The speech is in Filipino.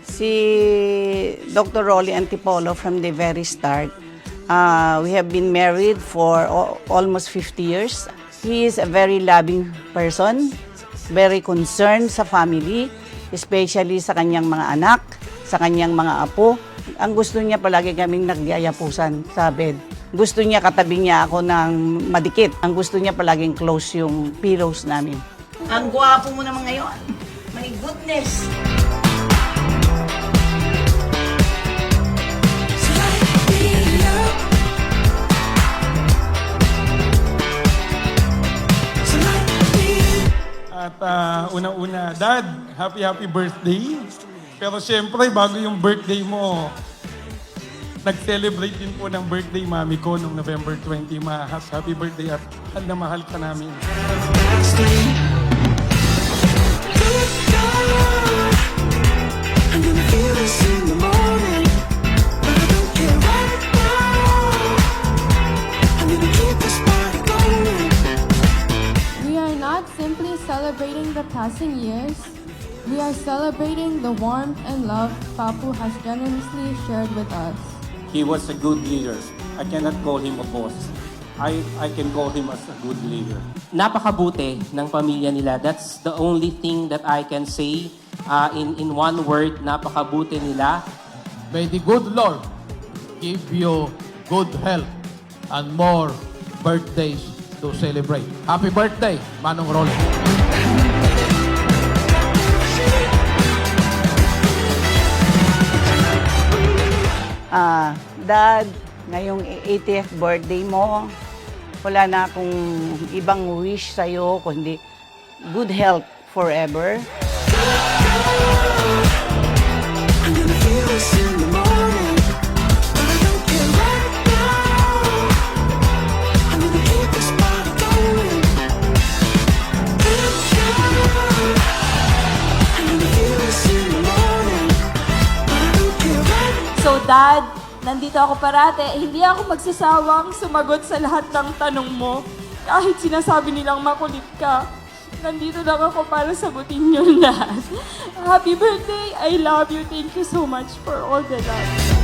Si Dr. Rolly Antipolo from the very start, we have been married for almost 50 years. He is a very loving person, very concerned sa family, especially sa kanyang mga anak, sa kanyang mga apo. Ang gusto niya palagi kaming nagyayapusan sa bed. Gusto niya katabi niya ako ng madikit. Ang gusto niya palaging close yung pillows namin. Ang gwapo mo naman ngayon. My goodness! At unang-una, Dad, happy birthday. Pero siyempre, bago yung birthday mo, nag-celebrate din po ng birthday mami ko noong November 20. Happy birthday at mahal na mahal ka namin. We are not simply celebrating the passing years. We are celebrating the warmth and love Papu has generously shared with us. He was a good leader. I cannot call him a boss. I can call him as a good leader. Napakabuti ng pamilya nila. That's the only thing that I can say in one word. Napakabuti nila. May the good Lord give you good health and more birthdays to celebrate. Happy birthday, Manong Rolly. Dad, ngayong 80th birthday mo, wala na akong ibang wish sa'yo, kundi good health forever. So Dad, nandito ako parate. Hindi ako magsasawang sumagot sa lahat ng tanong mo. Kahit sinasabi nilang makulit ka. Nandito lang ako para sagutin yun lahat. Happy birthday! I love you. Thank you so much for all the love.